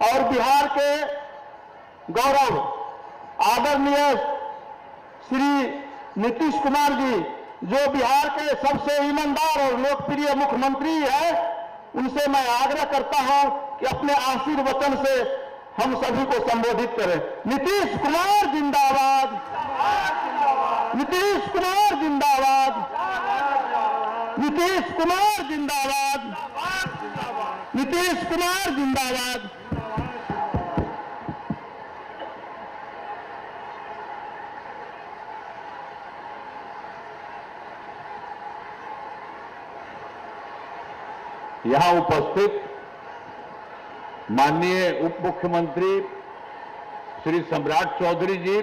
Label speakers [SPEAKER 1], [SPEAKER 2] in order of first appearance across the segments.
[SPEAKER 1] और बिहार के गौरव आदरणीय श्री नीतीश कुमार जी, जो बिहार के सबसे ईमानदार और लोकप्रिय मुख्यमंत्री है, उनसे मैं आग्रह करता हूं कि अपने आशीर्वचन से हम सभी को संबोधित करें। नीतीश कुमार जिंदाबाद, नीतीश कुमार जिंदाबाद, नीतीश कुमार जिंदाबाद, नीतीश कुमार जिंदाबाद।
[SPEAKER 2] यहां उपस्थित माननीय उप मुख्यमंत्री श्री सम्राट चौधरी जी,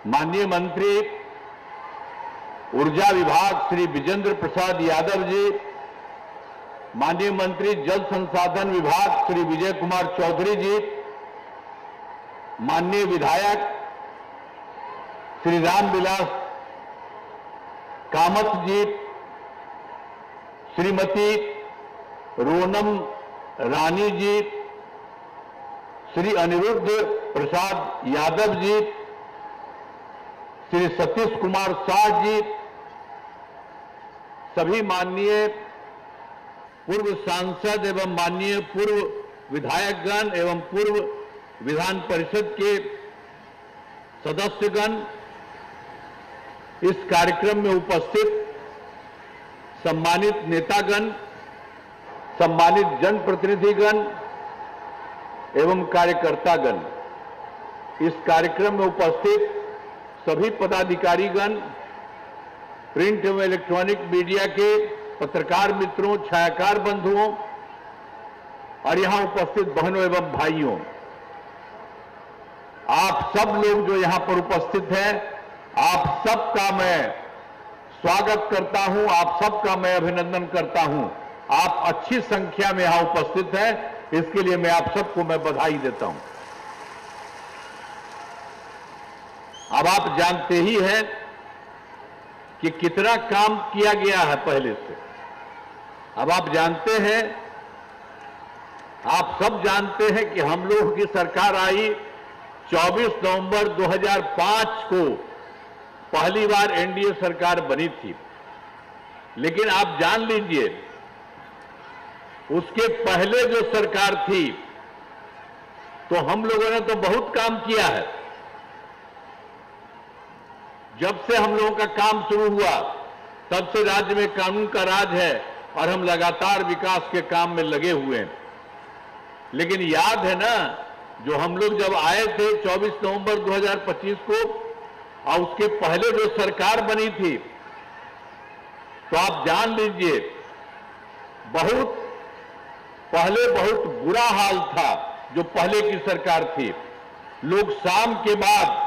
[SPEAKER 2] माननीय मंत्री ऊर्जा विभाग श्री विजेंद्र प्रसाद यादव जी, माननीय मंत्री जल संसाधन विभाग श्री विजय कुमार चौधरी जी, माननीय विधायक श्री रामविलास कामत जी, श्रीमती रोनम रानी जी, श्री अनिरुद्ध प्रसाद यादव जी, श्री सतीश कुमार शाह जी, सभी माननीय पूर्व सांसद एवं माननीय पूर्व विधायकगण एवं पूर्व विधान परिषद के सदस्यगण, इस कार्यक्रम में उपस्थित सम्मानित नेतागण, सम्मानित जनप्रतिनिधिगण एवं कार्यकर्तागण, इस कार्यक्रम में उपस्थित सभी पदाधिकारीगण, प्रिंट एवं इलेक्ट्रॉनिक मीडिया के पत्रकार मित्रों, छायाकार बंधुओं और यहां उपस्थित बहनों एवं भाइयों, आप सब लोग जो यहां पर उपस्थित हैं, आप सबका मैं स्वागत करता हूं, आप सबका मैं अभिनंदन करता हूं। आप अच्छी संख्या में यहां उपस्थित हैं, इसके लिए मैं आप सबको मैं बधाई देता हूं। अब आप जानते ही हैं कि कितना काम किया गया है पहले से। अब आप जानते हैं, आप सब जानते हैं कि हम लोगों की सरकार आई 24 नवंबर 2005 को, पहली बार एनडीए सरकार बनी थी। लेकिन आप जान लीजिए, उसके पहले जो सरकार थी, तो हम लोगों ने तो बहुत काम किया है। जब से हम लोगों का काम शुरू हुआ, तब से राज्य में कानून का राज है और हम लगातार विकास के काम में लगे हुए हैं। लेकिन याद है ना, जो हम लोग जब आए थे 24 नवंबर 2025 को, और उसके पहले जो सरकार बनी थी, तो आप जान लीजिए, बहुत पहले बहुत बुरा हाल था जो पहले की सरकार थी। लोग शाम के बाद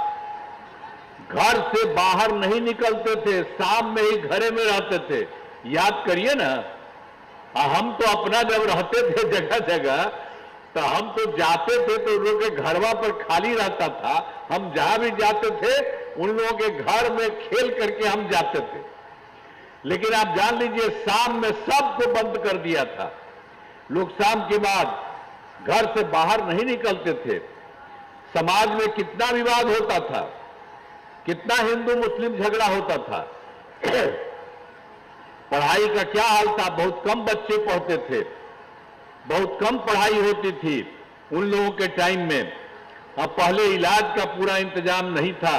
[SPEAKER 2] घर से बाहर नहीं निकलते थे, शाम में ही घरे में रहते थे। याद करिए ना, हम तो अपना जब रहते थे जगह जगह, तो हम तो जाते थे तो उन लोगों के घरवा पर खाली रहता था। हम जहां भी जाते थे, उन लोगों के घर में खेल करके हम जाते थे। लेकिन आप जान लीजिए, शाम में सबको बंद कर दिया था। लोग शाम के बाद घर से बाहर नहीं निकलते थे। समाज में कितना विवाद होता था, कितना हिंदू मुस्लिम झगड़ा होता था। पढ़ाई का क्या हाल था, बहुत कम बच्चे पढ़ते थे, बहुत कम पढ़ाई होती थी उन लोगों के टाइम में। अब पहले इलाज का पूरा इंतजाम नहीं था,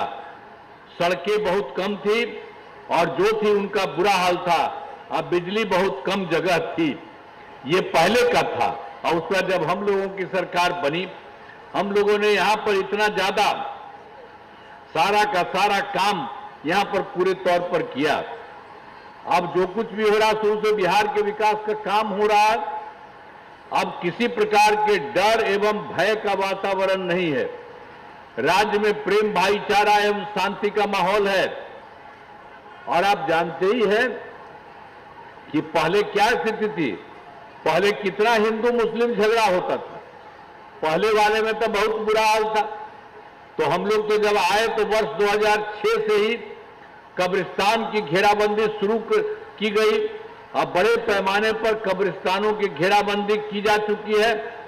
[SPEAKER 2] सड़कें बहुत कम थी और जो थी उनका बुरा हाल था। अब बिजली बहुत कम जगह थी, ये पहले का था। और उसके बाद जब हम लोगों की सरकार बनी, हम लोगों ने यहां पर इतना ज्यादा सारा का सारा काम यहां पर पूरे तौर पर किया। अब जो कुछ भी हो रहा, शुरू से बिहार के विकास का काम हो रहा है। अब किसी प्रकार के डर एवं भय का वातावरण नहीं है। राज्य में प्रेम, भाईचारा एवं शांति का माहौल है। और आप जानते ही हैं कि पहले क्या स्थिति थी, पहले कितना हिंदू मुस्लिम झगड़ा होता था। पहले वाले में तो बहुत बुरा हाल था। तो हम लोग तो जब आए तो वर्ष 2006 से ही कब्रिस्तान की घेराबंदी शुरू की गई अब बड़े पैमाने पर कब्रिस्तानों की घेराबंदी की जा चुकी है।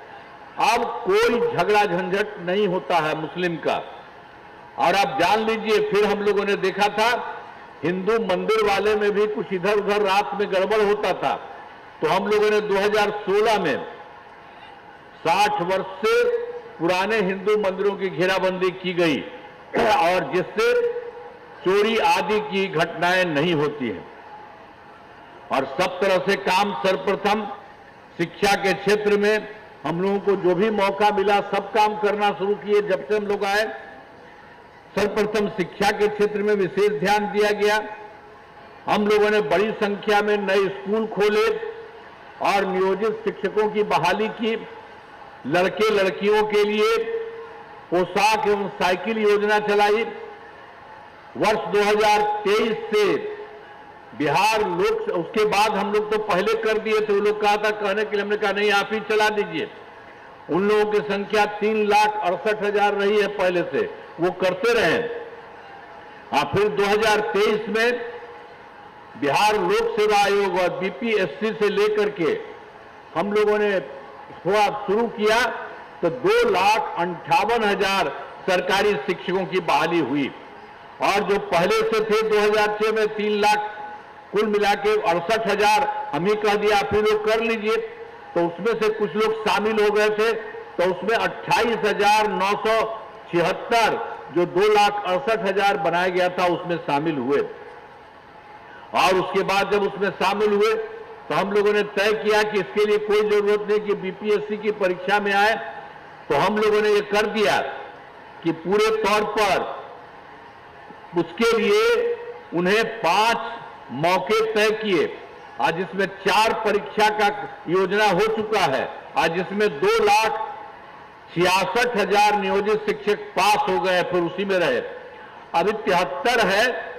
[SPEAKER 2] अब कोई झगड़ा झंझट नहीं होता है मुस्लिम का। और आप जान लीजिए, फिर हम लोगों ने देखा था हिंदू मंदिर वाले में भी कुछ इधर उधर रात में गड़बड़ होता था, तो हम लोगों ने 2016 में 60 वर्ष से पुराने हिंदू मंदिरों की घेराबंदी की गई और जिससे चोरी आदि की घटनाएं नहीं होती हैं। और सब तरह से काम सर्वप्रथम शिक्षा के क्षेत्र में हम लोगों को जो भी मौका मिला सब काम करना शुरू किए। जब से हम लोग आए, सर्वप्रथम शिक्षा के क्षेत्र में विशेष ध्यान दिया गया। हम लोगों ने बड़ी संख्या में नए स्कूल खोले और नियोजित शिक्षकों की बहाली की। लड़के लड़कियों के लिए पोशाक एवं साइकिल योजना चलाई। वर्ष 2023 से बिहार लोक, उसके बाद हम लोग तो पहले कर दिए थे, वो लोग कहा था कहने के लिए, हमने कहा नहीं आप ही चला दीजिए। उन लोगों की संख्या 3,68,000 रही है पहले से, वो करते रहे। फिर 2023 में बिहार लोक सेवा आयोग और बीपीएससी से लेकर के हम लोगों ने थोड़ा शुरू किया तो 2,58,000 सरकारी शिक्षकों की बहाली हुई। और जो पहले से थे 2006 में 3 लाख, कुल मिला के 68,000 हम ही कह दिया आप ही लोग कर लीजिए, तो उसमें से कुछ लोग शामिल हो गए थे, तो उसमें 28,976 जो 2,68,000 बनाया गया था उसमें शामिल हुए। और उसके बाद जब उसमें शामिल हुए तो हम लोगों ने तय किया कि इसके लिए कोई जरूरत नहीं कि बीपीएससी की परीक्षा में आए, तो हम लोगों ने ये कर दिया कि पूरे तौर पर उसके लिए उन्हें 5 मौके तय किए। आज इसमें 4 परीक्षा का योजना हो चुका है। आज इसमें 2,66,000 नियोजित शिक्षक पास हो गए, फिर उसी में रहे। अभी 73 है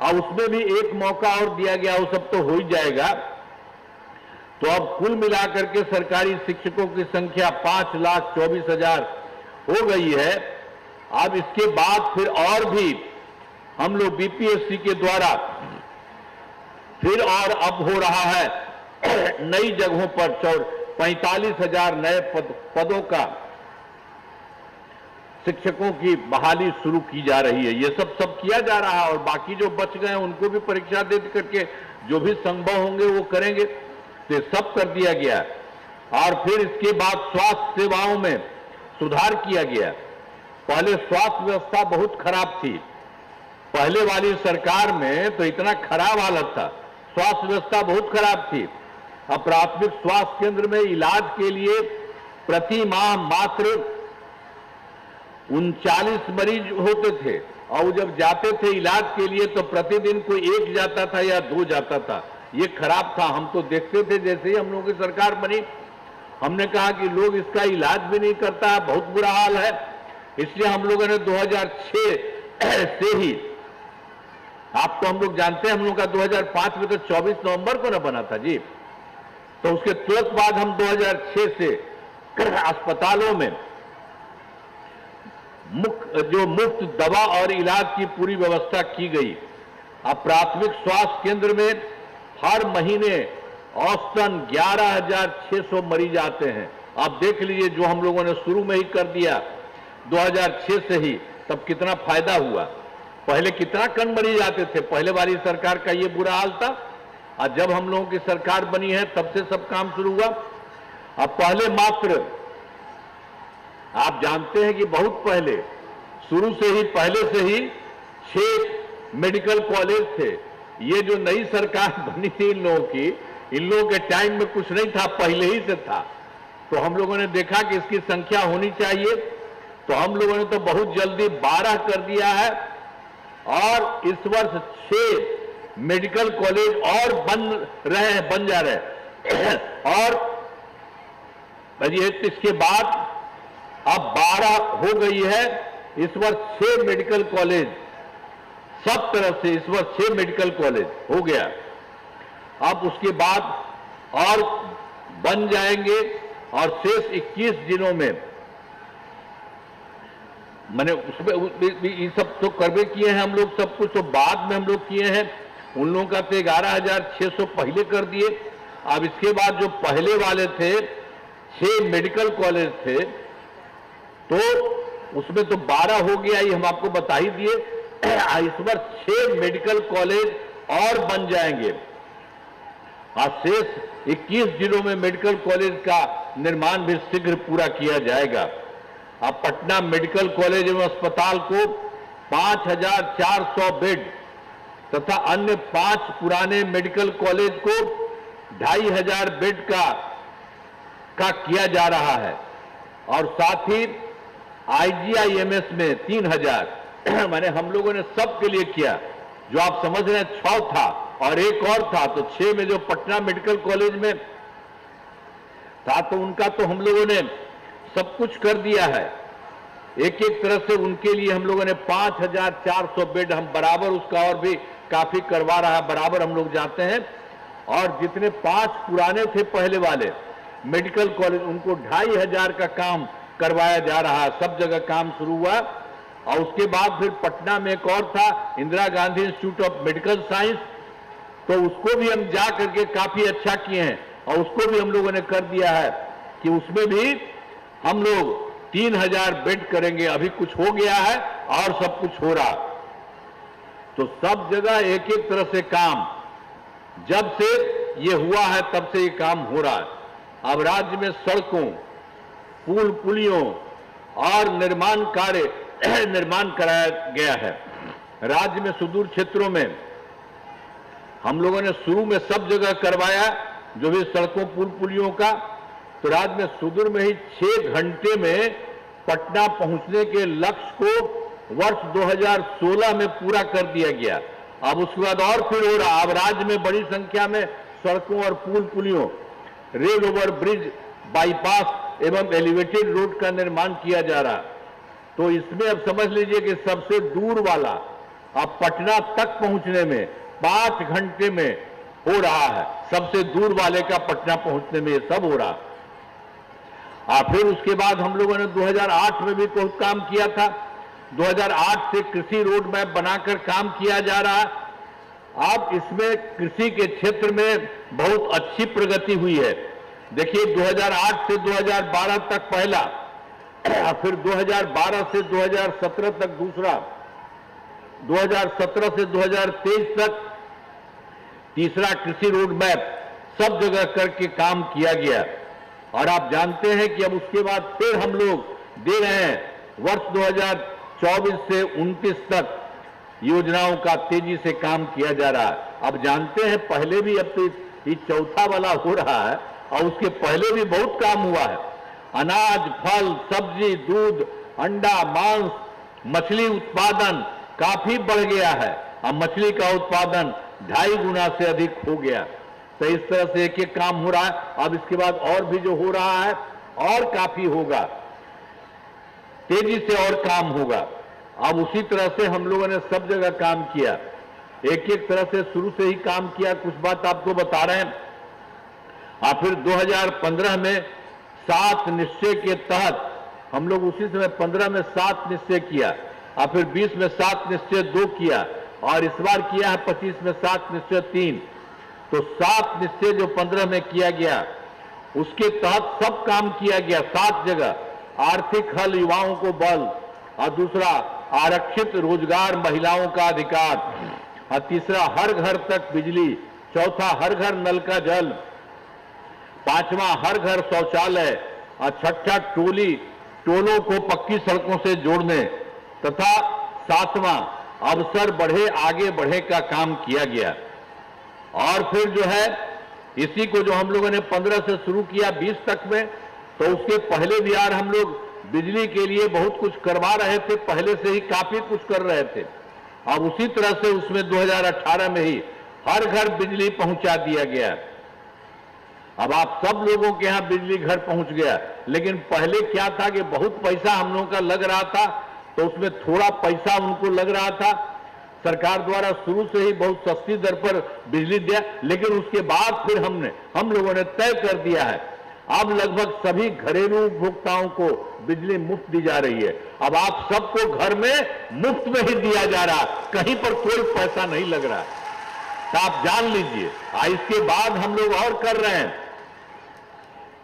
[SPEAKER 2] और उसमें भी 1 मौका और दिया गया, वो सब तो हो ही जाएगा। तो अब कुल मिलाकर के सरकारी शिक्षकों की संख्या 5,24,000 हो गई है। अब इसके बाद फिर और भी हम लोग बीपीएससी के द्वारा फिर और अब हो रहा है नई जगहों पर 45,000 नए पदों का शिक्षकों की बहाली शुरू की जा रही है। ये सब किया जा रहा है और बाकी जो बच गए हैं उनको भी परीक्षा दे करके जो भी संभव होंगे वो करेंगे। तो सब कर दिया गया। और फिर इसके बाद स्वास्थ्य सेवाओं में सुधार किया गया। पहले स्वास्थ्य व्यवस्था बहुत खराब थी, पहले वाली सरकार में तो इतना खराब हालत था, स्वास्थ्य व्यवस्था बहुत खराब थी। अब प्राथमिक स्वास्थ्य केंद्र में इलाज के लिए प्रति माह मात्र 39 मरीज होते थे और जब जाते थे इलाज के लिए तो प्रतिदिन कोई 1 जाता था या 2 जाता था। ये खराब था। हम तो देखते थे जैसे ही हम लोगों की सरकार बनी, हमने कहा कि लोग इसका इलाज भी नहीं करता है, बहुत बुरा हाल है। इसलिए हम लोगों ने 2006 से ही, आप तो हम लोग जानते हैं हम लोग का 2005 में तो 24 नवंबर को ना बना था जी, तो उसके तुरंत बाद हम 2006 से अस्पतालों में मुफ्त दवा और इलाज की पूरी व्यवस्था की गई। अब प्राथमिक स्वास्थ्य केंद्र में हर महीने औसतन 11,600 मरीज आते हैं। आप देख लीजिए, जो हम लोगों ने शुरू में ही कर दिया 2006 से ही, तब कितना फायदा हुआ। पहले कितना कम मरीज आते थे, पहले वाली सरकार का ये बुरा हाल था। और जब हम लोगों की सरकार बनी है तब से सब काम शुरू हुआ। अब पहले मात्र, आप जानते हैं कि बहुत पहले, शुरू से ही, पहले से ही 6 मेडिकल कॉलेज थे। ये जो नई सरकार बनी थी इन लोगों की, इन लोगों के टाइम में कुछ नहीं था, पहले ही से था। तो हम लोगों ने देखा कि इसकी संख्या होनी चाहिए, तो हम लोगों ने तो बहुत जल्दी 12 कर दिया है। और इस वर्ष 6 मेडिकल कॉलेज और बन जा रहे हैं। और इसके बाद अब 12 हो गई है। इस वर्ष 6 मेडिकल कॉलेज, सब तरह से इस वर्ष 6 मेडिकल कॉलेज हो गया। अब उसके बाद और बन जाएंगे और शेष 21 जिलों में, मैंने उसमें ये सब तो करवे किए हैं हम लोग, सब कुछ तो बाद में हम लोग किए हैं। उन लोगों का तो 11,600 पहले कर दिए। अब इसके बाद जो पहले वाले थे 6 मेडिकल कॉलेज थे, तो उसमें तो 12 हो गया, ये हम आपको बता ही दिए। इस बार 6 मेडिकल कॉलेज और बन जाएंगे। आज शेष 21 जिलों में मेडिकल कॉलेज का निर्माण भी शीघ्र पूरा किया जाएगा। अब पटना मेडिकल कॉलेज एवं अस्पताल को 5,400 बेड तथा अन्य 5 पुराने मेडिकल कॉलेज को 2,500 बेड का किया जा रहा है। और साथ ही IGIMS में 3,000 माने हम लोगों ने सबके लिए किया। जो आप समझ रहे हैं 6 था और एक और था, तो 6 में जो पटना मेडिकल कॉलेज में था तो उनका तो हम लोगों ने सब कुछ कर दिया है। एक एक तरह से उनके लिए हम लोगों ने 5,400 बेड हम बराबर उसका और भी काफी करवा रहा है, बराबर हम लोग जाते हैं। और जितने 5 पुराने थे पहले वाले मेडिकल कॉलेज, उनको 2,500 का काम करवाया जा रहा है। सब जगह काम शुरू हुआ। और उसके बाद फिर पटना में एक और था, Indira Gandhi institute of medical science, तो उसको भी हम जा करके काफी अच्छा किए हैं और उसको भी हम लोगों ने कर दिया है कि उसमें भी हम लोग 3,000 बेड करेंगे। अभी कुछ हो गया है और सब कुछ हो रहा। तो सब जगह एक एक तरह से काम, जब से ये हुआ है तब से ये काम हो रहा है। अब राज्य में सड़कों, पुल पुलियों और निर्माण कराया गया है। राज्य में सुदूर क्षेत्रों में हम लोगों ने शुरू में सब जगह करवाया, जो भी सड़कों पुल पुलियों का। तो राज्य में सुदूर में ही 6 घंटे में पटना पहुंचने के लक्ष्य को वर्ष 2016 में पूरा कर दिया गया। अब उसके बाद और फिर हो रहा। अब राज्य में बड़ी संख्या में सड़कों और पुल पुलियों, रेल ओवर ब्रिज, बाईपास एवं एलिवेटेड रोड का निर्माण किया जा रहा। तो इसमें अब समझ लीजिए कि सबसे दूर वाला अब पटना तक पहुंचने में 5 घंटे में हो रहा है। सबसे दूर वाले का पटना पहुंचने में ये सब हो रहा। फिर उसके बाद हम लोगों ने 2008 में भी बहुत काम किया था। 2008 से कृषि रोड मैप बनाकर काम किया जा रहा है। अब इसमें कृषि के क्षेत्र में बहुत अच्छी प्रगति हुई है। देखिए 2008 से 2012 तक पहला, फिर 2012 से 2017 तक दूसरा, 2017 से 2023 तक तीसरा कृषि रोड मैप सब जगह करके काम किया गया। और आप जानते हैं कि अब उसके बाद फिर हम लोग दे रहे हैं वर्ष 2024 से 29 तक योजनाओं का तेजी से काम किया जा रहा है। अब जानते हैं पहले भी, अब तो ये चौथा वाला हो रहा है और उसके पहले भी बहुत काम हुआ है। अनाज, फल, सब्जी, दूध, अंडा, मांस, मछली उत्पादन काफी बढ़ गया है। अब मछली का उत्पादन 2.5 गुना से अधिक हो गया। तो इस तरह से एक एक काम हो रहा है। अब इसके बाद और भी जो हो रहा है और काफी होगा, तेजी से और काम होगा। अब उसी तरह से हम लोगों ने सब जगह काम किया, एक एक तरह से शुरू से ही काम किया। कुछ बात आपको बता रहे हैं। फिर 2015 में 7 निश्चय के तहत हम लोग उसी समय 15 में 7 निश्चय किया, और फिर 20 में 7 निश्चय 2 किया, और इस बार किया है 25 में 7 निश्चय 3। तो 7 निश्चय जो 15 में किया गया उसके तहत सब काम किया गया 7 जगह। आर्थिक हल, युवाओं को बल, और दूसरा आरक्षित रोजगार, महिलाओं का अधिकार, और तीसरा हर घर तक बिजली, चौथा हर घर नल का जल, पांचवा हर घर शौचालय, और छठा टोलों को पक्की सड़कों से जोड़ने, तथा 7वां अवसर बढ़े आगे बढ़े का काम किया गया। और फिर जो है इसी को जो हम लोगों ने 15 से शुरू किया 20 तक में, तो उसके पहले भी यार हम लोग बिजली के लिए बहुत कुछ करवा रहे थे, पहले से ही काफी कुछ कर रहे थे। अब उसी तरह से उसमें 2018 में ही हर घर बिजली पहुंचा दिया गया। अब आप सब लोगों के यहां बिजली घर पहुंच गया। लेकिन पहले क्या था कि बहुत पैसा हम लोगों का लग रहा था, तो उसमें थोड़ा पैसा उनको लग रहा था। सरकार द्वारा शुरू से ही बहुत सस्ती दर पर बिजली दिया, लेकिन उसके बाद फिर हम लोगों ने तय कर दिया है अब लगभग सभी घरेलू उपभोक्ताओं को बिजली मुफ्त दी जा रही है। अब आप सबको घर में मुफ्त में ही दिया जा रहा है, कहीं पर कोई पैसा नहीं लग रहा है। तो आप जान लीजिए। इसके बाद हम लोग और कर रहे हैं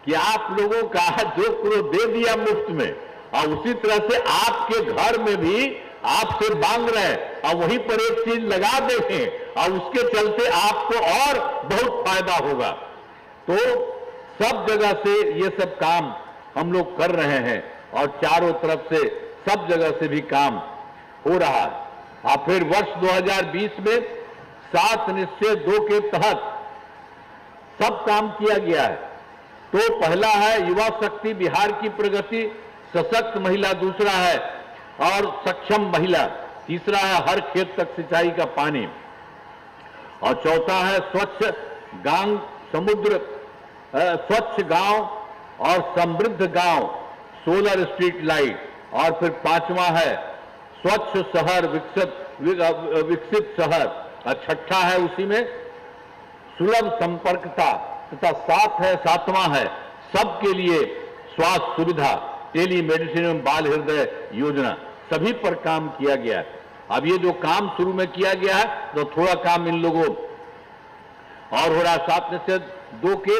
[SPEAKER 2] कि आप लोगों का जो करोड़ दे दिया मुफ्त में, और उसी तरह से आपके घर में भी आपसे मांग रहे हैं, और वहीं पर एक चीज लगा देखें और उसके चलते आपको और बहुत फायदा होगा। तो सब जगह से ये सब काम हम लोग कर रहे हैं और चारों तरफ से सब जगह से भी काम हो रहा है। और फिर वर्ष 2020 में 7 निश्चय 2 के तहत सब काम किया गया है। तो पहला है युवा शक्ति बिहार की प्रगति, सशक्त महिला दूसरा है, और सक्षम महिला तीसरा है, हर खेत तक सिंचाई का पानी, और चौथा है स्वच्छ गांव समुद्र स्वच्छ गांव और समृद्ध गांव, सोलर स्ट्रीट लाइट, और फिर पांचवा है स्वच्छ शहर विकसित शहर, और छठा है उसी में सुलभ संपर्कता, तथा सातवां है सबके लिए स्वास्थ्य सुविधा, टेली मेडिसिन एवं बाल हृदय योजना। सभी पर काम किया गया है। अब ये जो काम शुरू में किया गया है तो थोड़ा काम इन लोगों और हो रहा है। 7 निश्चय 2 के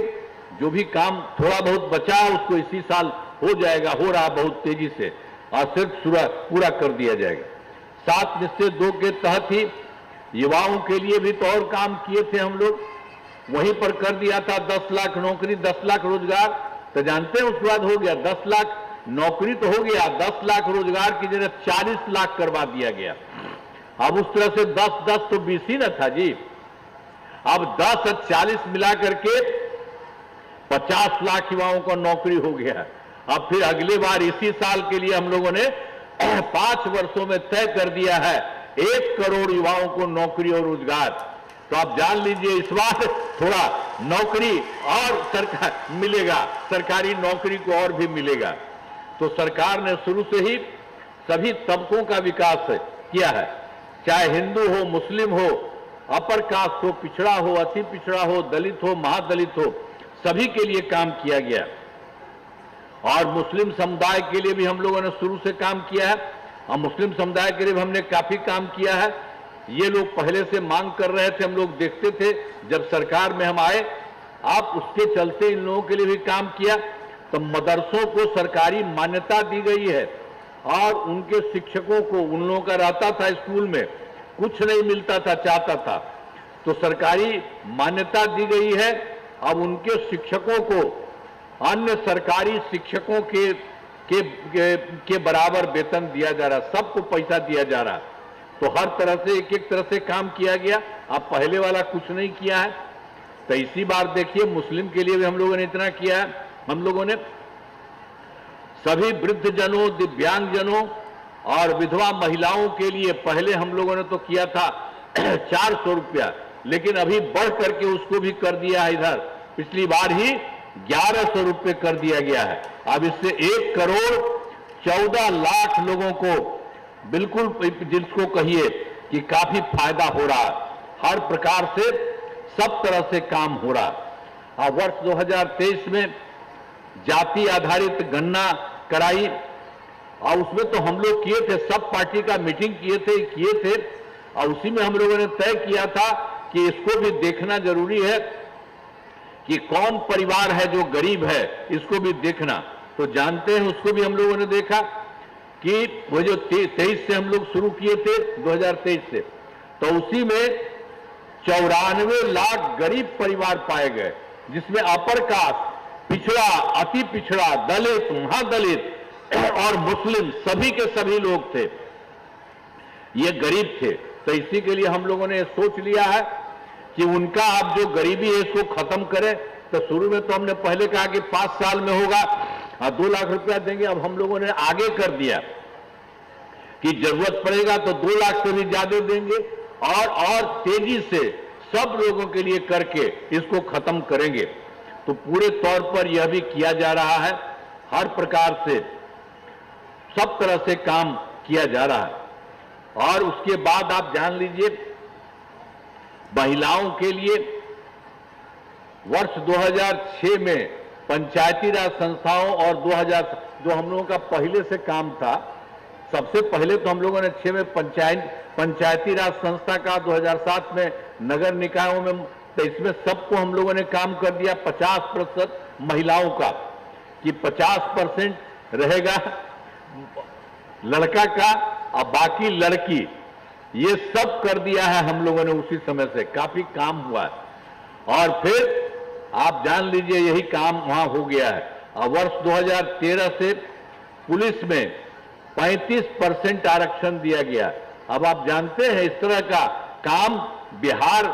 [SPEAKER 2] जो भी काम थोड़ा बहुत बचा है उसको इसी साल हो जाएगा, हो रहा बहुत तेजी से, और सिर्फ पूरा कर दिया जाएगा। 7 निश्चय 2 के तहत ही युवाओं के लिए भी तो और काम किए थे हम लोग, वहीं पर कर दिया था 10 लाख नौकरी, 10 लाख रोजगार। तो जानते हैं उसके बाद हो गया 10 लाख नौकरी तो हो गया, 10 लाख रोजगार की जगह 40 लाख करवा दिया गया। अब उस तरह से 10-10 तो 20 ही न था जी। अब 10 और 40 मिला करके 50 लाख युवाओं को नौकरी हो गया। अब फिर अगली बार इसी साल के लिए हम लोगों ने 5 वर्षों में तय कर दिया है 1 करोड़ युवाओं को नौकरी और रोजगार। तो आप जान लीजिए इस बार थोड़ा नौकरी और सरकार मिलेगा, सरकारी नौकरी को और भी मिलेगा। तो सरकार ने शुरू से ही सभी तबकों का विकास किया है, चाहे हिंदू हो, मुस्लिम हो, अपर कास्ट हो, पिछड़ा हो, अति पिछड़ा हो, दलित हो, महादलित हो, सभी के लिए काम किया गया। और मुस्लिम समुदाय के लिए भी हम लोगों ने शुरू से काम किया है, और मुस्लिम समुदाय के लिए भी हमने काफी काम किया है। ये लोग पहले से मांग कर रहे थे, हम लोग देखते थे जब सरकार में हम आए, आप उसके चलते इन लोगों के लिए भी काम किया। तो मदरसों को सरकारी मान्यता दी गई है, और उनके शिक्षकों को, उन लोगों का रहता था स्कूल में कुछ नहीं मिलता था, चाहता था, तो सरकारी मान्यता दी गई है। अब उनके शिक्षकों को अन्य सरकारी शिक्षकों के बराबर वेतन दिया जा रहा, सबको पैसा दिया जा रहा। तो हर तरह से एक तरह से काम किया गया। अब पहले वाला कुछ नहीं किया है। तो इसी बार देखिए मुस्लिम के लिए भी हम लोगों ने इतना किया है। हम लोगों ने सभी वृद्धजनों, दिव्यांगजनों और विधवा महिलाओं के लिए पहले हम लोगों ने तो किया था 400 रुपया, लेकिन अभी बढ़ करके उसको भी कर दिया है, इधर पिछली बार ही 1100 रुपये कर दिया गया है। अब इससे 1 करोड़ 14 लाख लोगों को बिल्कुल, जिसको कहिए कि काफी फायदा हो रहा है। हर प्रकार से सब तरह से काम हो रहा है। वर्ष 2023 में जाति आधारित गणना कराई, और उसमें तो हम लोग किए थे, सब पार्टी का मीटिंग किए थे, और उसी में हम लोगों ने तय किया था कि इसको भी देखना जरूरी है कि कौन परिवार है जो गरीब है, इसको भी देखना। तो जानते हैं उसको भी हम लोगों ने देखा कि वो जो 23 से हम लोग शुरू किए थे, 2023 से, तो उसी में 94 लाख गरीब परिवार पाए गए, जिसमें अपर कास्ट, पिछड़ा, अति पिछड़ा, दलित, महादलित और मुस्लिम सभी के सभी लोग थे, ये गरीब थे। तो इसी के लिए हम लोगों ने सोच लिया है कि उनका अब जो गरीबी है इसको खत्म करें। तो शुरू में तो हमने पहले कहा कि 5 साल में होगा 2 लाख रुपया देंगे। अब हम लोगों ने आगे कर दिया कि जरूरत पड़ेगा तो 2 लाख से भी ज्यादा देंगे, और तेजी से सब लोगों के लिए करके इसको खत्म करेंगे। तो पूरे तौर पर यह भी किया जा रहा है, हर प्रकार से सब तरह से काम किया जा रहा है। और उसके बाद आप जान लीजिए महिलाओं के लिए वर्ष 2006 में पंचायती राज संस्थाओं और 2000 जो हम लोगों का पहले से काम था, सबसे पहले तो हम लोगों ने 6 में पंचायती राज संस्था का, 2007 में नगर निकायों में, तो इसमें सबको हम लोगों ने काम कर दिया 50% महिलाओं का, कि 50% रहेगा लड़का का और बाकी लड़की। ये सब कर दिया है हम लोगों ने उसी समय से, काफी काम हुआ है। और फिर आप जान लीजिए यही काम वहां हो गया है। और वर्ष 2013 से पुलिस में 35% आरक्षण दिया गया। अब आप जानते हैं इस तरह का काम बिहार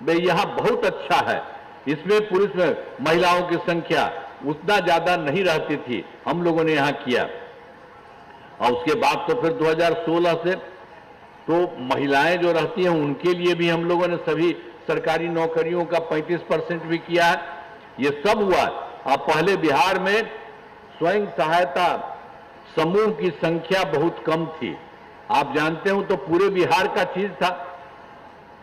[SPEAKER 2] में यहां बहुत अच्छा है। इसमें पुलिस में महिलाओं की संख्या उतना ज्यादा नहीं रहती थी, हम लोगों ने यहां किया। और उसके बाद तो फिर 2016 से तो महिलाएं जो रहती हैं उनके लिए भी हम लोगों ने सभी सरकारी नौकरियों का 35% भी किया है। ये सब हुआ। अब पहले बिहार में स्वयं सहायता समूह की संख्या बहुत कम थी, आप जानते हो, तो पूरे बिहार का चीज था।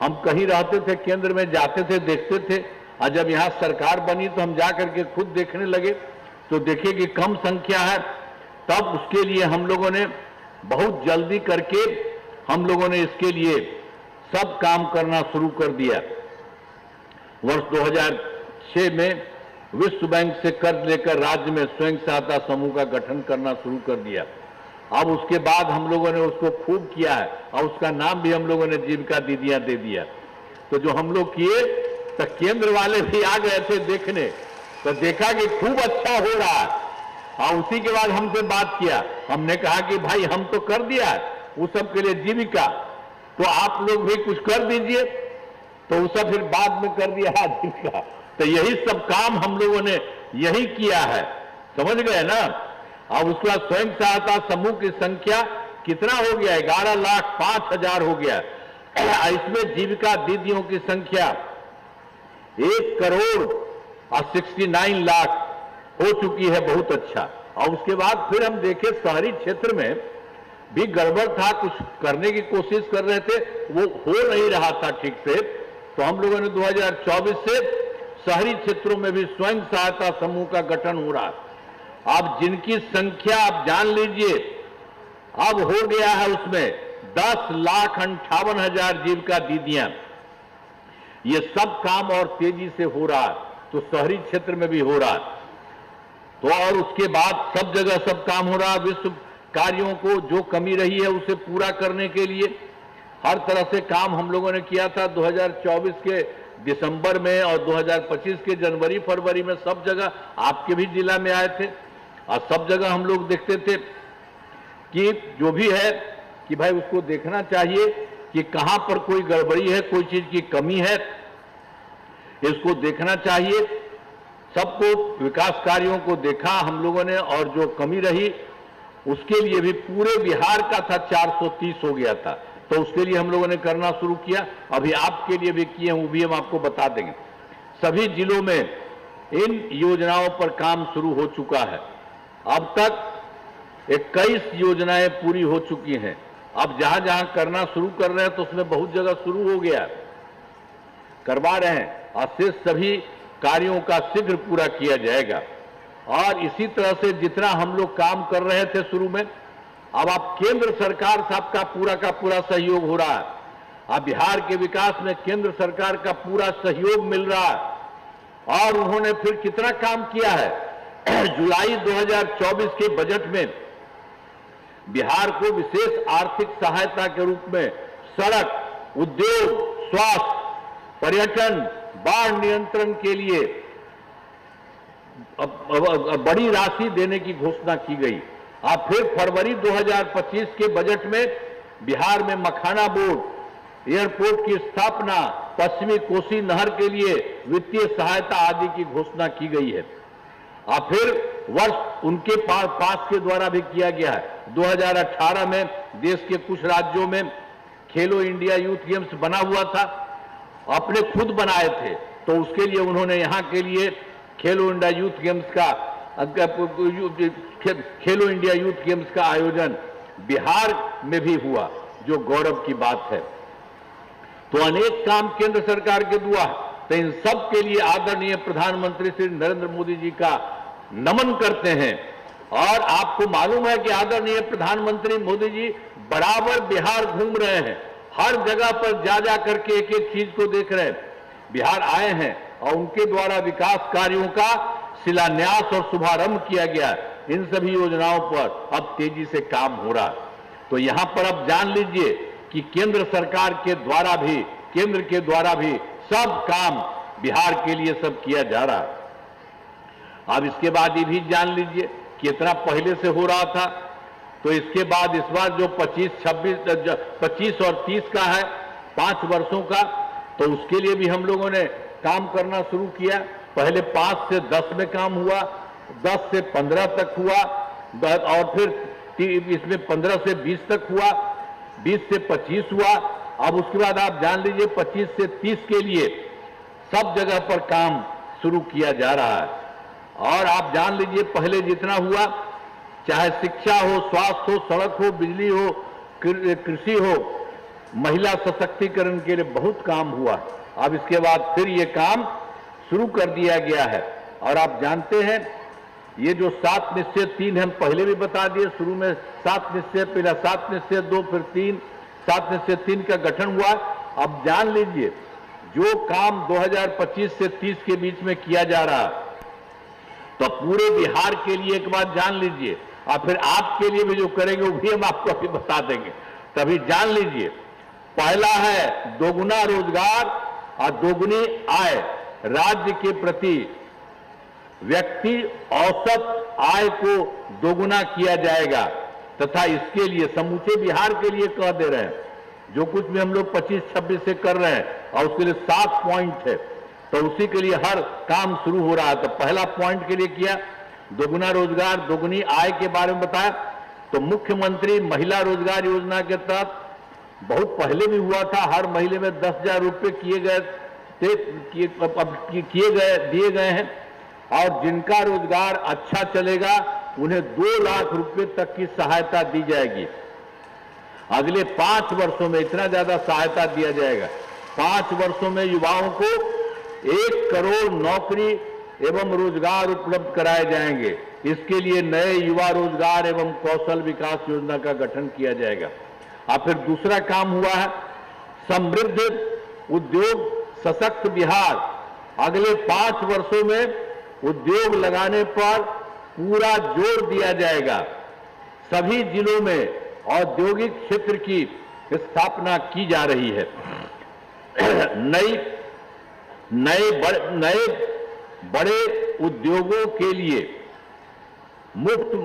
[SPEAKER 2] हम कहीं रहते थे, केंद्र में जाते थे, देखते थे, और जब यहां सरकार बनी तो हम जाकर के खुद देखने लगे तो देखे कि कम संख्या है। तब उसके लिए हम लोगों ने बहुत जल्दी करके हम लोगों ने इसके लिए सब काम करना शुरू कर दिया। वर्ष 2006 में विश्व बैंक से कर्ज लेकर राज्य में स्वयं सहायता समूह का गठन करना शुरू कर दिया। अब उसके बाद हम लोगों ने उसको खूब किया है और उसका नाम भी हम लोगों ने जीविका दीदियां दे दिया। तो जो हम लोग किए तो केंद्र वाले भी आ गए थे देखने, तो देखा कि खूब अच्छा हो रहा है। और उसी के बाद हमसे बात किया, हमने कहा कि भाई हम तो कर दिया है उस सब के लिए जीविका, तो आप लोग भी कुछ कर दीजिए। तो उस सब फिर बाद में कर दिया जीविका। तो यही सब काम हम लोगों ने यही किया है, समझ गए ना। अब उसके बाद स्वयं सहायता समूह की संख्या कितना हो गया? 11,05,000 हो गया। इसमें जीविका दीदियों की संख्या 1,69 लाख हो चुकी है, बहुत अच्छा। और उसके बाद फिर हम देखे शहरी क्षेत्र में भी गड़बड़ था, कुछ करने की कोशिश कर रहे थे, वो हो नहीं रहा था ठीक से। तो हम लोगों ने 2024 से शहरी क्षेत्रों में भी स्वयं सहायता समूह का गठन हो रहा है। अब जिनकी संख्या आप जान लीजिए, अब हो गया है उसमें 10,58,000 जीविका दीदियां। ये सब काम और तेजी से हो रहा है, तो शहरी क्षेत्र में भी हो रहा है। तो और उसके बाद सब जगह सब काम हो रहा है। विश्व कार्यों को जो कमी रही है उसे पूरा करने के लिए हर तरह से काम हम लोगों ने किया था। 2024 के दिसंबर में और 2025 के जनवरी फरवरी में सब जगह, आपके भी जिला में आए थे, और सब जगह हम लोग देखते थे कि जो भी है कि भाई उसको देखना चाहिए कि कहां पर कोई गड़बड़ी है, कोई चीज की कमी है, इसको देखना चाहिए। सबको विकास कार्यों को देखा हम लोगों ने, और जो कमी रही उसके लिए भी पूरे बिहार का था 430 हो गया था, तो उसके लिए हम लोगों ने करना शुरू किया। अभी आपके लिए भी किए हैं, वो भी हम आपको बता देंगे। सभी जिलों में इन योजनाओं पर काम शुरू हो चुका है। अब तक 21 योजनाएं पूरी हो चुकी हैं। अब जहां जहां करना शुरू कर रहे हैं तो उसमें बहुत जगह शुरू हो गया, करवा रहे हैं, और शेष सभी कार्यों का शीघ्र पूरा किया जाएगा। और इसी तरह से जितना हम लोग काम कर रहे थे शुरू में, अब आप केंद्र सरकार साहब का पूरा सहयोग हो रहा है। अब बिहार के विकास में केंद्र सरकार का पूरा सहयोग मिल रहा है। और उन्होंने फिर कितना काम किया है। जुलाई 2024 के बजट में बिहार को विशेष आर्थिक सहायता के रूप में सड़क, उद्योग, स्वास्थ्य, पर्यटन, बाढ़ नियंत्रण के लिए बड़ी राशि देने की घोषणा की गई। अब फिर फरवरी 2025 के बजट में बिहार में मखाना बोर्ड, एयरपोर्ट की स्थापना, पश्चिमी कोसी नहर के लिए वित्तीय सहायता आदि की घोषणा की गई है। अब फिर वर्ष उनके पास के द्वारा भी किया गया है। 2018 में देश के कुछ राज्यों में खेलो इंडिया यूथ गेम्स बना हुआ था, अपने खुद बनाए थे, तो उसके लिए उन्होंने यहाँ के लिए खेलो इंडिया यूथ गेम्स का आयोजन बिहार में भी हुआ, जो गौरव की बात है। तो अनेक काम केंद्र सरकार के द्वारा, तो इन सब के लिए आदरणीय प्रधानमंत्री श्री नरेंद्र मोदी जी का नमन करते हैं। और आपको मालूम है कि आदरणीय प्रधानमंत्री मोदी जी बराबर बिहार घूम रहे हैं, हर जगह पर जा जा करके एक एक चीज को देख रहे हैं। बिहार आए हैं और उनके द्वारा विकास कार्यों का शिलान्यास और शुभारंभ किया गया। इन सभी योजनाओं पर अब तेजी से काम हो रहा है। तो यहां पर अब जान लीजिए कि केंद्र सरकार के द्वारा भी, केंद्र के द्वारा भी सब काम बिहार के लिए सब किया जा रहा है। अब इसके बाद ये भी जान लीजिए कि इतना पहले से हो रहा था, तो इसके बाद इस बार जो 25 और 30 का है 5 वर्षों का, तो उसके लिए भी हम लोगों ने काम करना शुरू किया। पहले 5 से 10 में काम हुआ, 10 से 15 तक हुआ, और फिर इसमें 15 से 20 तक हुआ, 20 से 25 हुआ। अब उसके बाद आप जान लीजिए 25 से 30 के लिए सब जगह पर काम शुरू किया जा रहा है। और आप जान लीजिए पहले जितना हुआ, चाहे शिक्षा हो, स्वास्थ्य हो, सड़क हो, बिजली हो, कृषि हो, महिला सशक्तिकरण के लिए बहुत काम हुआ। अब इसके बाद फिर ये काम शुरू कर दिया गया है। और आप जानते हैं ये जो 7 निश्चय 3 हम पहले भी बता दिए, शुरू में 7 निश्चय, पहला 7 निश्चय 2, फिर 3, 7 निश्चय 3 का गठन हुआ। अब जान लीजिए जो काम 2025 से 30 के बीच में किया जा रहा है, तो पूरे बिहार के लिए एक बात जान लीजिए, और फिर आपके लिए भी जो करेंगे वो भी हम आपको अभी बता देंगे। तभी जान लीजिए, पहला है दोगुना रोजगार और दोगुनी आय। राज्य के प्रति व्यक्ति औसत आय को दोगुना किया जाएगा, तथा इसके लिए समूचे बिहार के लिए कह दे रहे हैं, जो कुछ भी हम लोग 25-26 से कर रहे हैं, और उसके लिए 7 पॉइंट है, तो उसी के लिए हर काम शुरू हो रहा है। तो पहला पॉइंट के लिए किया दोगुना रोजगार दोगुनी आय के बारे में बताया। तो मुख्यमंत्री महिला रोजगार योजना के तहत बहुत पहले भी हुआ था, हर महीने में 10,000 रुपये दिए गए हैं, और जिनका रोजगार अच्छा चलेगा उन्हें 2 लाख रुपए तक की सहायता दी जाएगी। अगले 5 वर्षों में इतना ज्यादा सहायता दिया जाएगा। 5 वर्षों में युवाओं को 1 करोड़ नौकरी एवं रोजगार उपलब्ध कराए जाएंगे। इसके लिए नए युवा रोजगार एवं कौशल विकास योजना का गठन किया जाएगा। और फिर दूसरा काम हुआ है समृद्ध उद्योग सशक्त बिहार। अगले 5 वर्षों में उद्योग लगाने पर पूरा जोर दिया जाएगा। सभी जिलों में औद्योगिक क्षेत्र की स्थापना की जा रही है। नए बड़े उद्योगों के लिए मुफ्त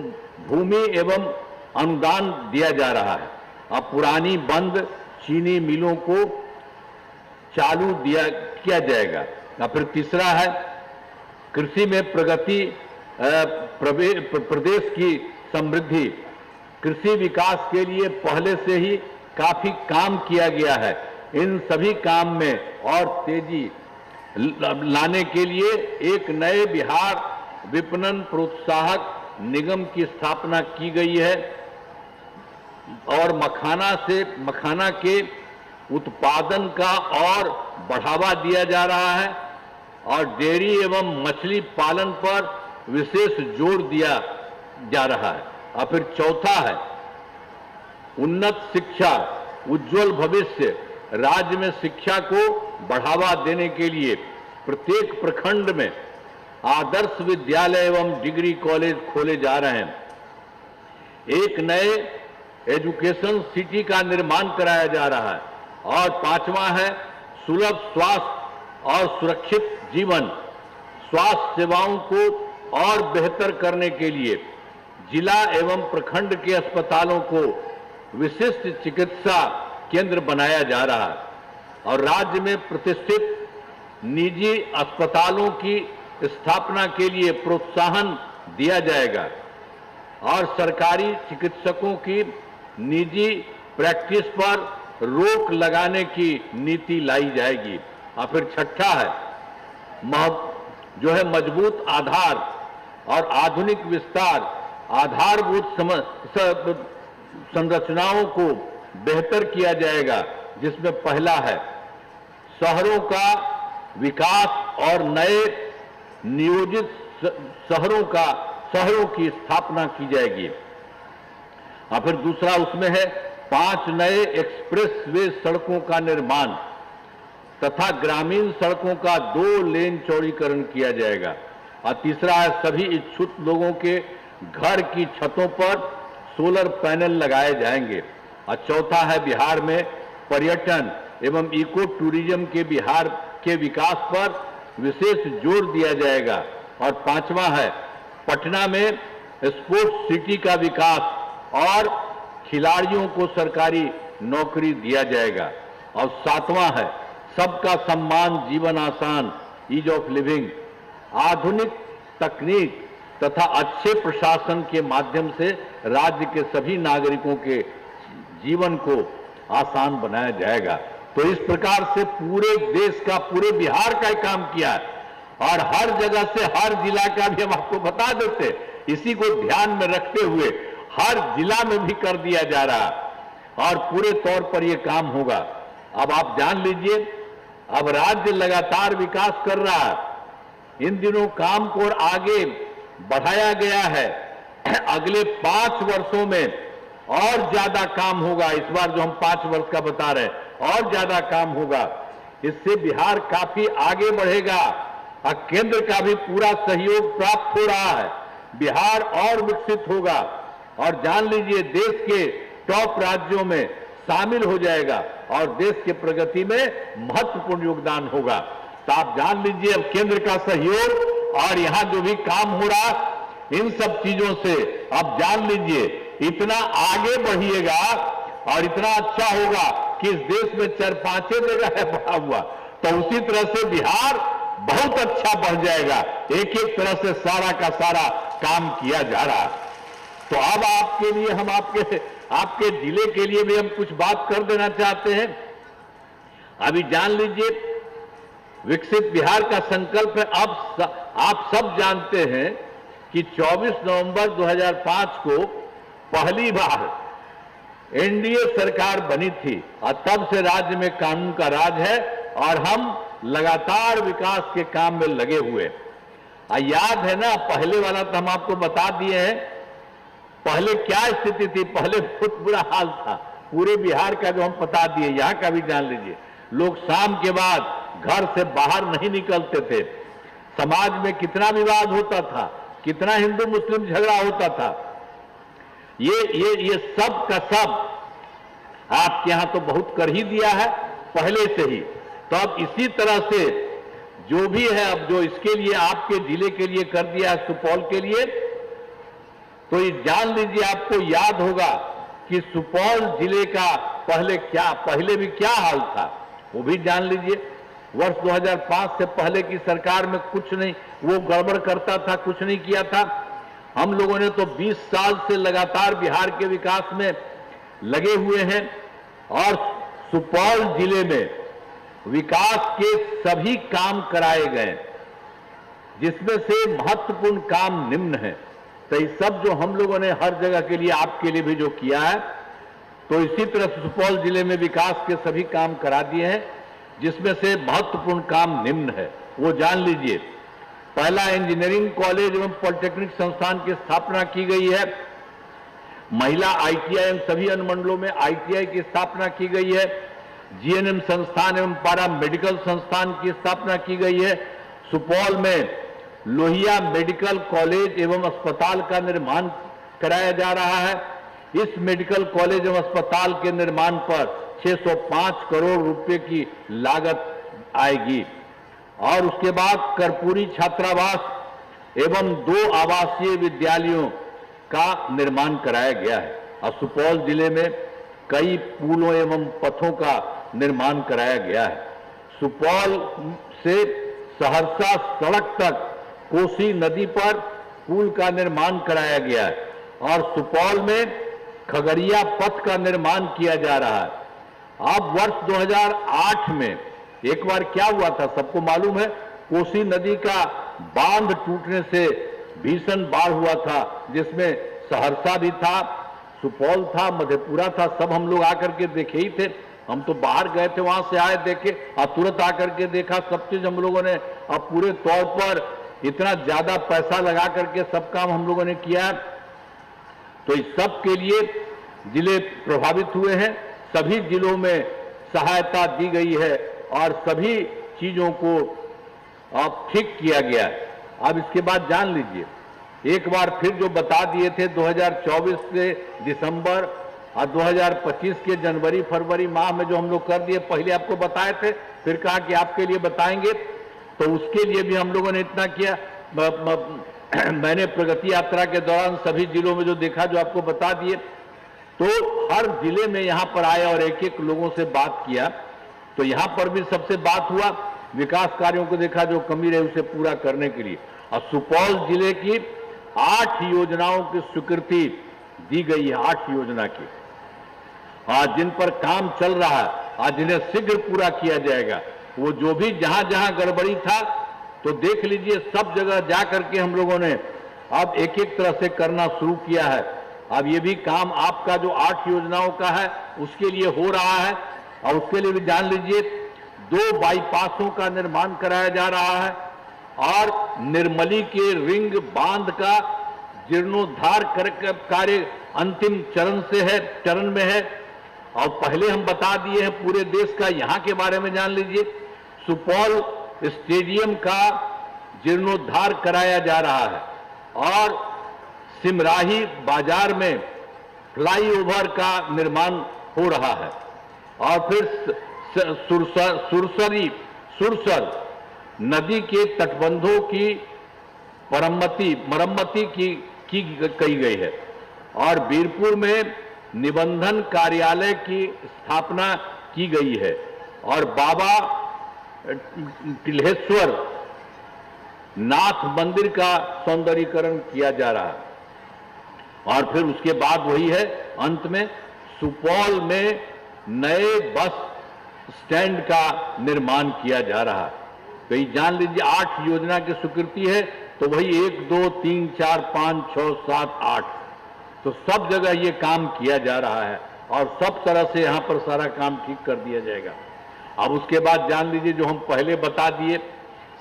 [SPEAKER 2] भूमि एवं अनुदान दिया जा रहा है। अब पुरानी बंद चीनी मिलों को चालू किया जाएगा। और फिर तीसरा है कृषि में प्रगति, प्रदेश की समृद्धि। कृषि विकास के लिए पहले से ही काफी काम किया गया है। इन सभी काम में और तेजी लाने के लिए एक नए बिहार विपणन प्रोत्साहक निगम की स्थापना की गई है, और मखाना के उत्पादन का और बढ़ावा दिया जा रहा है, और डेयरी एवं मछली पालन पर विशेष जोर दिया जा रहा है। और फिर चौथा है उन्नत शिक्षा उज्जवल भविष्य। राज्य में शिक्षा को बढ़ावा देने के लिए प्रत्येक प्रखंड में आदर्श विद्यालय एवं डिग्री कॉलेज खोले जा रहे हैं। एक नए एजुकेशन सिटी का निर्माण कराया जा रहा है। और 5वां है सुलभ स्वास्थ्य और सुरक्षित जीवन। स्वास्थ्य सेवाओं को और बेहतर करने के लिए जिला एवं प्रखंड के अस्पतालों को विशिष्ट चिकित्सा केंद्र बनाया जा रहा है, और राज्य में प्रतिष्ठित निजी अस्पतालों की स्थापना के लिए प्रोत्साहन दिया जाएगा, और सरकारी चिकित्सकों की निजी प्रैक्टिस पर रोक लगाने की नीति लाई जाएगी। और फिर छठा है जो है मजबूत आधार और आधुनिक विस्तार। आधारभूत संरचनाओं को बेहतर किया जाएगा, जिसमें पहला है शहरों का विकास और नए नियोजित शहरों की स्थापना की जाएगी। और फिर दूसरा उसमें है 5 नए एक्सप्रेसवे सड़कों का निर्माण तथा ग्रामीण सड़कों का 2 लेन चौड़ीकरण किया जाएगा। और तीसरा है सभी इच्छुक लोगों के घर की छतों पर सोलर पैनल लगाए जाएंगे। और चौथा है बिहार में पर्यटन एवं इको टूरिज्म के बिहार के विकास पर विशेष जोर दिया जाएगा। और पांचवा है पटना में स्पोर्ट्स सिटी का विकास और खिलाड़ियों को सरकारी नौकरी दिया जाएगा। और सातवां है सबका सम्मान जीवन आसान, ईज ऑफ लिविंग, आधुनिक तकनीक तथा अच्छे प्रशासन के माध्यम से राज्य के सभी नागरिकों के जीवन को आसान बनाया जाएगा। तो इस प्रकार से पूरे देश का, पूरे बिहार का काम किया है और हर जगह से हर जिला का भी हम आपको बता देते, इसी को ध्यान में रखते हुए हर जिला में भी कर दिया जा रहा है और पूरे तौर पर यह काम होगा। अब आप जान लीजिए, अब राज्य लगातार विकास कर रहा है। इन दिनों काम को और आगे बढ़ाया गया है। अगले 5 वर्षों में और ज्यादा काम होगा। इस बार जो हम 5 वर्ष का बता रहे हैं और ज्यादा काम होगा। इससे बिहार काफी आगे बढ़ेगा और केंद्र का भी पूरा सहयोग प्राप्त हो रहा है। बिहार और विकसित होगा और जान लीजिए देश के टॉप राज्यों में शामिल हो जाएगा और देश की प्रगति में महत्वपूर्ण योगदान होगा। तो आप जान लीजिए अब केंद्र का सहयोग और यहां जो भी काम हो रहा, इन सब चीजों से अब जान लीजिए इतना आगे बढ़िएगा और इतना अच्छा होगा कि इस देश में 4-5 जगह है बढ़ा हुआ, तो उसी तरह से बिहार बहुत अच्छा बढ़ जाएगा। एक एक तरह से सारा का सारा काम किया जा रहा है। तो अब आपके लिए हम आपके जिले के लिए भी हम कुछ बात कर देना चाहते हैं। अभी जान लीजिए विकसित बिहार का संकल्प है। अब आप सब जानते हैं कि 24 नवंबर 2005 को पहली बार एनडीए सरकार बनी थी और तब से राज्य में कानून का राज है और हम लगातार विकास के काम में लगे हुए। याद है ना, पहले वाला तो हम आपको बता दिए हैं। पहले क्या स्थिति थी, पहले बहुत बुरा हाल था पूरे बिहार का, जो हम बता दिए। यहां का भी जान लीजिए, लोग शाम के बाद घर से बाहर नहीं निकलते थे। समाज में कितना विवाद होता था, कितना हिंदू मुस्लिम झगड़ा होता था। ये सब का सब आपके यहां तो बहुत कर ही दिया है पहले से ही। तो अब इसी तरह से जो भी है, अब जो इसके लिए आपके जिले के लिए कर दिया है, सुपौल के लिए, तो ये जान लीजिए आपको याद होगा कि सुपौल जिले का पहले भी क्या हाल था, वो भी जान लीजिए। वर्ष 2005 से पहले की सरकार में कुछ नहीं, वो गड़बड़ करता था, कुछ नहीं किया था। हम लोगों ने तो 20 साल से लगातार बिहार के विकास में लगे हुए हैं और सुपौल जिले में विकास के सभी काम कराए गए, जिसमें से महत्वपूर्ण काम निम्न है। तो ये सब जो हम लोगों ने हर जगह के लिए आपके लिए भी जो किया है, तो इसी तरह से सुपौल जिले में विकास के सभी काम करा दिए हैं, जिसमें से महत्वपूर्ण काम निम्न है। वो जान लीजिए, पहला इंजीनियरिंग कॉलेज एवं पॉलिटेक्निक संस्थान की स्थापना की गई है। महिला आईटीआई एवं सभी अनुमंडलों में आईटीआई की स्थापना की गई है। जीएनएम संस्थान एवं पारा मेडिकल संस्थान की स्थापना की गई है। सुपौल में लोहिया मेडिकल कॉलेज एवं अस्पताल का निर्माण कराया जा रहा है। इस मेडिकल कॉलेज एवं अस्पताल के निर्माण पर 605 करोड़ रुपए की लागत आएगी। और उसके बाद कर्पूरी छात्रावास एवं 2 आवासीय विद्यालयों का निर्माण कराया गया है। और सुपौल जिले में कई पुलों एवं पथों का निर्माण कराया गया है। सुपौल से सहरसा सड़क तक कोसी नदी पर पुल का निर्माण कराया गया है और सुपौल में खगड़िया पथ का निर्माण किया जा रहा है। अब वर्ष 2008 में एक बार क्या हुआ था, सबको मालूम है, कोसी नदी का बांध टूटने से भीषण बाढ़ हुआ था, जिसमें सहरसा भी था, सुपौल था, मधेपुरा था, सब हम लोग आकर के देखे ही थे। हम तो बाहर गए थे, वहां से आए, देखे और तुरंत आकर के देखा सब चीज हम लोगों ने। अब पूरे तौर पर इतना ज्यादा पैसा लगा करके सब काम हम लोगों ने किया। तो इस सब के लिए जिले प्रभावित हुए हैं, सभी जिलों में सहायता दी गई है और सभी चीजों को अब ठीक किया गया है। अब इसके बाद जान लीजिए, एक बार फिर जो बता दिए थे 2024 के दिसंबर और 2025 के जनवरी फरवरी माह में जो हम लोग कर दिए, पहले आपको बताए थे, फिर कहा कि आपके लिए बताएंगे, तो उसके लिए भी हम लोगों ने इतना किया। मैंने प्रगति यात्रा के दौरान सभी जिलों में जो देखा, जो आपको बता दिए, तो हर जिले में यहां पर आए और एक एक लोगों से बात किया। तो यहां पर भी सबसे बात हुआ, विकास कार्यों को देखा, जो कमी रही उसे पूरा करने के लिए। और सुपौल जिले की 8 योजनाओं की स्वीकृति दी गई है, 8 योजना की, आज जिन पर काम चल रहा है, आज जिन्हें शीघ्र पूरा किया जाएगा। वो जो भी जहां जहां गड़बड़ी था, तो देख लीजिए, सब जगह जा करके हम लोगों ने अब एक एक तरह से करना शुरू किया है। अब ये भी काम आपका जो 8 योजनाओं का है उसके लिए हो रहा है, और उसके लिए भी जान लीजिए 2 बाईपासों का निर्माण कराया जा रहा है, और निर्मली के रिंग बांध का जीर्णोद्धार कार्य अंतिम चरण में है। और पहले हम बता दिए हैं पूरे देश का, यहाँ के बारे में जान लीजिए, सुपौल स्टेडियम का जीर्णोद्धार कराया जा रहा है, और सिमराही बाजार में फ्लाईओवर का निर्माण हो रहा है, और फिर सुरसर नदी के तटबंधों की मरम्मती की गई है, और बीरपुर में निबंधन कार्यालय की स्थापना की गई है, और बाबा टिल्हेश्वर नाथ मंदिर का सौंदर्यीकरण किया जा रहा है। और फिर उसके बाद वही है, अंत में सुपौल में नए बस स्टैंड का निर्माण किया जा रहा है। तो ये जान लीजिए 8 योजना की स्वीकृति है, तो वही 1 2 3 4 5 6 7 8, तो सब जगह ये काम किया जा रहा है, और सब तरह से यहां पर सारा काम ठीक कर दिया जाएगा। अब उसके बाद जान लीजिए, जो हम पहले बता दिए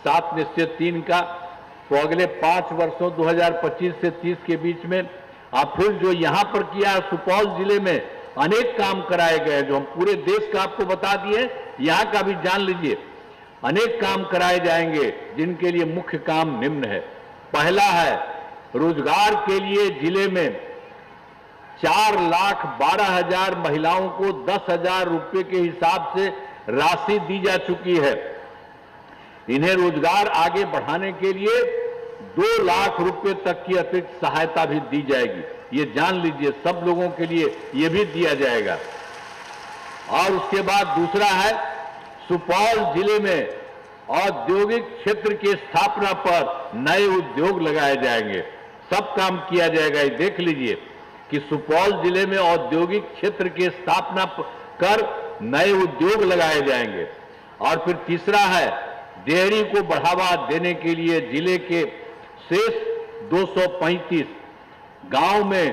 [SPEAKER 2] 7 निश्चय 3 का, तो अगले 5 वर्षों 2025 से 30 के बीच में आप फिर जो यहां पर किया है, सुपौल जिले में अनेक काम कराए गए, जो हम पूरे देश का आपको बता दिए, यहां का भी जान लीजिए अनेक काम कराए जाएंगे, जिनके लिए मुख्य काम निम्न है। पहला है, रोजगार के लिए जिले में 4,12,000 महिलाओं को 10,000 रुपये के हिसाब से राशि दी जा चुकी है। इन्हें रोजगार आगे बढ़ाने के लिए 2 लाख रुपए तक की अतिरिक्त सहायता भी दी जाएगी। ये जान लीजिए, सब लोगों के लिए ये भी दिया जाएगा। और उसके बाद दूसरा है, सुपौल जिले में औद्योगिक क्षेत्र की स्थापना पर नए उद्योग लगाए जाएंगे, सब काम किया जाएगा। ये देख लीजिए कि सुपौल जिले में औद्योगिक क्षेत्र की स्थापना कर नए उद्योग लगाए जाएंगे। और फिर तीसरा है, डेयरी को बढ़ावा देने के लिए जिले के शेष 235 गांव में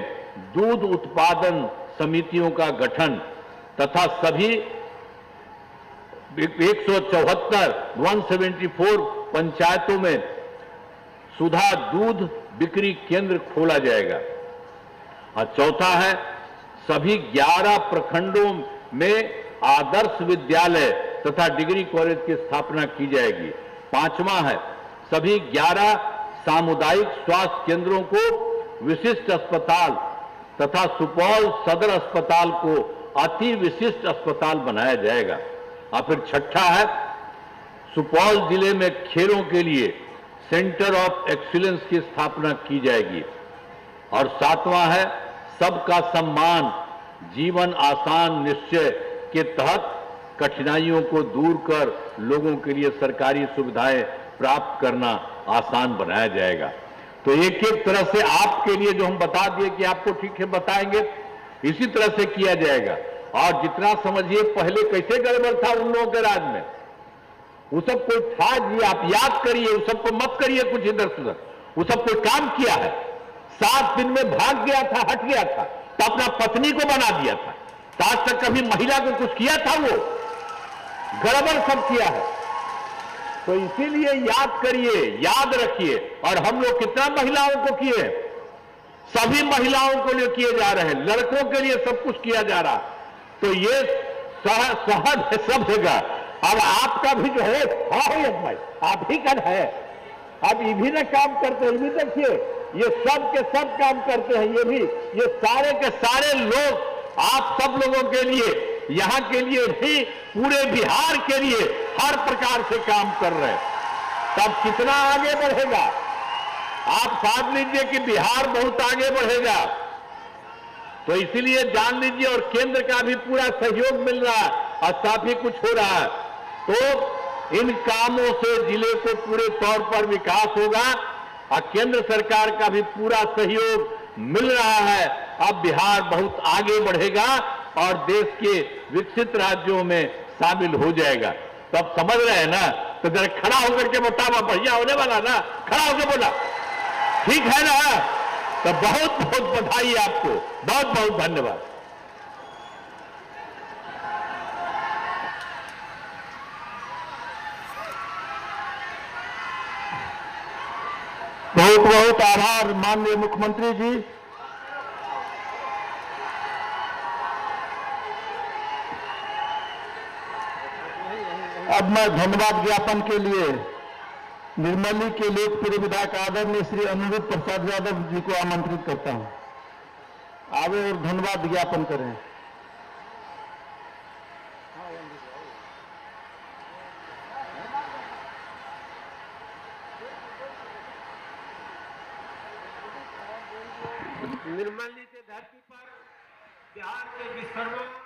[SPEAKER 2] दूध उत्पादन समितियों का गठन तथा सभी 174 पंचायतों में सुधा दूध बिक्री केंद्र खोला जाएगा। और चौथा है, सभी 11 प्रखंडों में आदर्श विद्यालय तथा डिग्री कॉलेज की स्थापना की जाएगी। 5वां है, सभी 11 सामुदायिक स्वास्थ्य केंद्रों को विशिष्ट अस्पताल तथा सुपौल सदर अस्पताल को अति विशिष्ट अस्पताल बनाया जाएगा। और फिर छठा है, सुपौल जिले में खेलों के लिए सेंटर ऑफ एक्सीलेंस की स्थापना की जाएगी। और 7वां है, सबका सम्मान जीवन आसान निश्चय के तहत कठिनाइयों को दूर कर लोगों के लिए सरकारी सुविधाएं प्राप्त करना आसान बनाया जाएगा। तो एक एक तरह से आपके लिए जो हम बता दिए कि आपको ठीक है बताएंगे, इसी तरह से किया जाएगा। और जितना समझिए पहले कैसे गड़बड़ था उन लोगों के राज में, वो सब कोई था जी, आप याद करिए, उस सबको मत करिए कुछ इधर से उधर, वो सब कोई काम किया है। 7 दिन में भाग गया था, हट गया था, तो अपना पत्नी को बना दिया था। आज तक कभी महिला को कुछ किया था? वो गड़बड़ सब किया है। तो इसीलिए याद करिए, याद रखिए। और हम लोग कितना महिलाओं को किए, सभी महिलाओं को लिए किए जा रहे हैं, लड़कों के लिए सब कुछ किया जा रहा। तो ये सहज है सब जगह। अब आपका भी जो है भाई, आप ही का है। अब ये भी ना काम करते हैं, ये भी देखिए, ये सब के सब काम करते हैं। ये भी, ये सारे के सारे लोग आप सब लोगों के लिए, यहां के लिए भी, पूरे बिहार के लिए हर प्रकार से काम कर रहे हैं। तब कितना आगे बढ़ेगा आप समझ लीजिए कि बिहार बहुत आगे बढ़ेगा। तो इसीलिए जान लीजिए, और केंद्र का भी पूरा सहयोग मिल रहा है और काफी कुछ हो रहा है। तो इन कामों से जिले को पूरे तौर पर विकास होगा और केंद्र सरकार का भी पूरा सहयोग मिल रहा है। अब बिहार बहुत आगे बढ़ेगा और देश के विकसित राज्यों में शामिल हो जाएगा। तो अब समझ रहे हैं ना? तो जरा खड़ा होकर के बतावा, बढ़िया होने वाला ना, खड़ा होकर बोला, ठीक है ना? तो बहुत बहुत बधाई आपको, बहुत बहुत धन्यवाद।
[SPEAKER 1] बहुत बहुत आभार माननीय मुख्यमंत्री जी। अब मैं धन्यवाद ज्ञापन के लिए निर्मली के लोकप्रिय विधायक आदरणीय श्री अनिरुद्ध प्रसाद यादव जी को आमंत्रित करता हूं, आवे और धन्यवाद ज्ञापन करें।
[SPEAKER 3] निर्मली से धरती पर बिहार के विश्वकर्मा